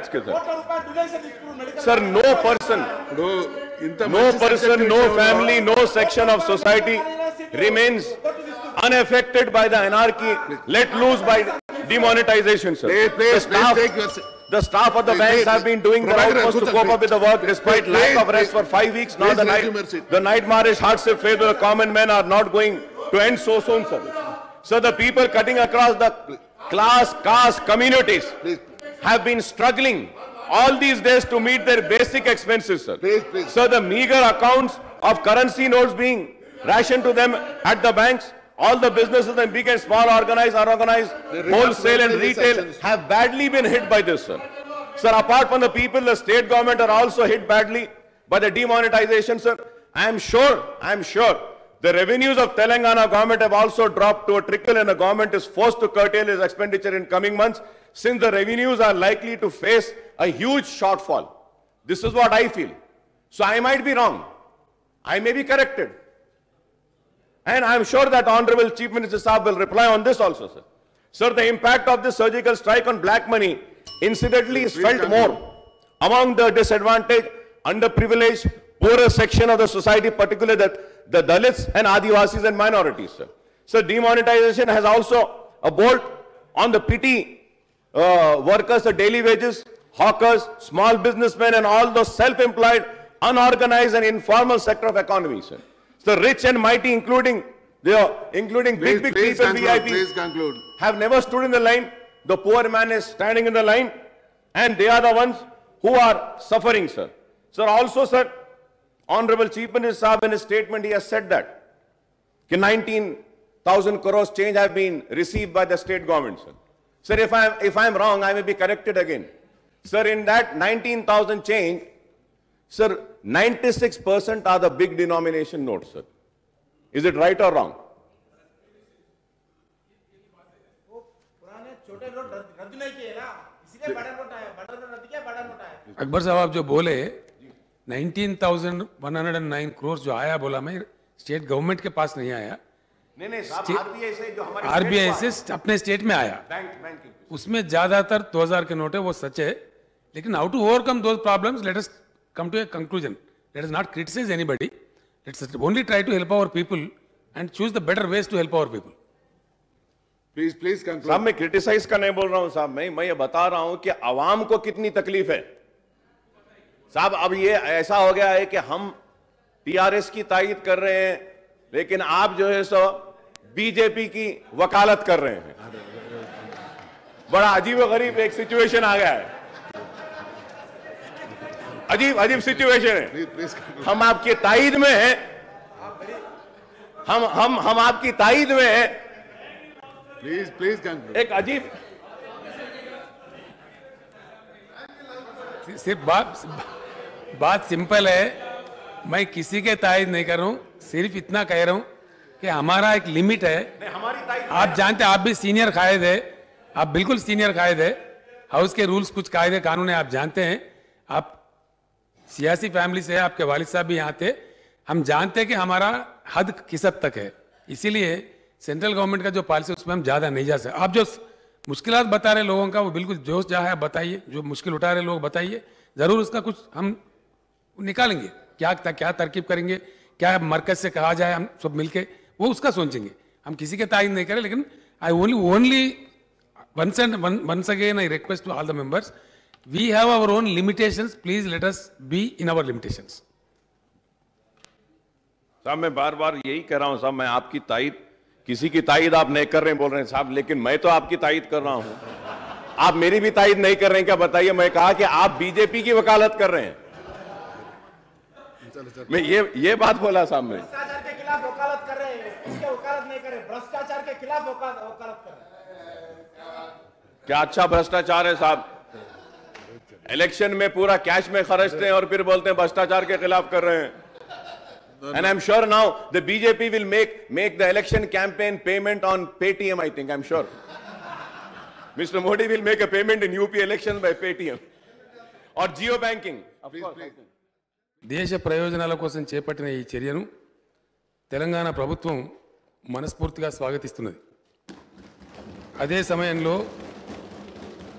Tax के साथ। Sir no person, no family, no section of society remains unaffected by the anarchy let loose by demonetization, sir. The staff of the banks have been doing their utmost to cope up with the work despite lack of rest for 5 weeks. Now the nightmarish hardship faced by the common men are not going to end so soon, sir. So the people cutting across the class, caste, communities have been struggling all these days to meet their basic expenses, sir. So the meager accounts of currency notes being rationed to them at the banks, all the businesses and big and small, organized, unorganized, wholesale and retail have badly been hit by this, sir. Sir, apart from the people, the state government are also hit badly by the demonetization, sir. I am sure the revenues of Telangana government have also dropped to a trickle and the government is forced to curtail its expenditure in coming months since the revenues are likely to face a huge shortfall. This is what I feel. So I might be wrong. I may be corrected. And I am sure that Honorable Chief Minister Saab will reply on this also, sir. Sir, the impact of this surgical strike on black money incidentally is felt more among the disadvantaged, underprivileged, poorer section of the society, particularly the Dalits and Adivasis and minorities, sir. So demonetization has also a bolt on the petty workers, the daily wages, hawkers, small businessmen and all those self-employed, unorganized and informal sector of economy, sir. The rich and mighty, including big people, VIPs, have never stood in the line. The poor man is standing in the line, and they are the ones who are suffering, sir. Sir, also, sir, Honorable Chief Minister Saab in his statement, he has said that 19,000 crores change have been received by the state government, sir. Sir, if I'm wrong, I may be corrected again. Sir, in that 19,000 change, sir, 96% are the big denomination notes, sir. Is it right or wrong? Akbar साहब आप जो बोले 19,109 करोड़ जो आया बोला मैं state government के पास नहीं आया नहीं आरबीआई से जो हमारे आरबीआई से अपने स्टेट में आया उसमें ज्यादातर 2000 के नोट है वो सच है लेकिन how to overcome those problems let us come to a conclusion. Let us not criticize anybody. Let us only try to help our people and choose the better ways to help our people. Please conclude. साहब मैं criticise का नहीं बोल रहा हूं साहब, मैं ये बता रहा हूं कि आवाम को कितनी तकलीफ है साहब। अब ये ऐसा हो गया है कि हम टीआरएस की तायद कर रहे हैं लेकिन आप जो है सो बीजेपी की वकालत कर रहे हैं। बड़ा अजीब व गरीब एक सिचुएशन आ गया है, अजीब सिचुएशन है। हम आपकी तायद में हैं, हम आपकी तायद में हैं। Please conclude. एक अजीब सिर्फ बात सिंपल है, मैं किसी के तायद नहीं कर रहा हूं, सिर्फ इतना कह रहा हूं कि हमारा एक लिमिट है। आप जानते हैं, आप भी सीनियर कायद है, आप बिल्कुल सीनियर कायद है, हाउस के रूल्स कुछ कायदे कानून है आप जानते हैं, आप सियासी फैमिली से, आपके वालिद साहब भी यहाँ थे, हम जानते हैं कि हमारा हद किस हद तक है। इसीलिए सेंट्रल गवर्नमेंट का जो पॉलिसी उसमें हम ज़्यादा नहीं जा सकते। आप जो मुश्किलात बता रहे लोगों का वो बिल्कुल जोश जहाँ है बताइए, जो मुश्किल उठा रहे लोग बताइए, ज़रूर उसका कुछ हम निकालेंगे, क्या तरकीब करेंगे, क्या मरकज से कहा जाए, हम सब मिलके वो उसका सोचेंगे। हम किसी के तायद नहीं करें, लेकिन I only once again I request to all the members, we have our own limitations, please let us be in our limitations. साहब मैं बार बार यही कह रहा हूं साहब, मैं आपकी तायद, किसी की तायद आप नहीं कर रहे हैं बोल रहे हैं साहब, लेकिन मैं तो आपकी तायद कर रहा हूं, आप मेरी भी तायद नहीं कर रहे हैं क्या बताइए। मैं कहा कि आप बीजेपी की वकालत कर रहे हैं, मैं ये बात बोला साहब। मैं भ्रष्टाचार के खिलाफ वकालत कर रहे हैं, इसके वकालत नहीं कर रहे, भ्रष्टाचार के खिलाफ वकालत कर रहे हैं। क्या अच्छा भ्रष्टाचार है साहब, इलेक्शन में पूरा कैश में खर्चते हैं और फिर बोलते हैं भ्रष्टाचार के खिलाफ कर रहे हैं। And I'm sure now the BJP will make the election campaign payment on Paytm, I think, I'm sure. Mr. Modi will make a payment in UP elections by Paytm or Jio banking. దేశ ప్రయోజనాల కోసం చేపట్టిన ఈ చర్యను తెలంగాణ ప్రభుత్వం మనస్ఫూర్తిగా స్వాగతిస్తున్నది. అదే సమయంలో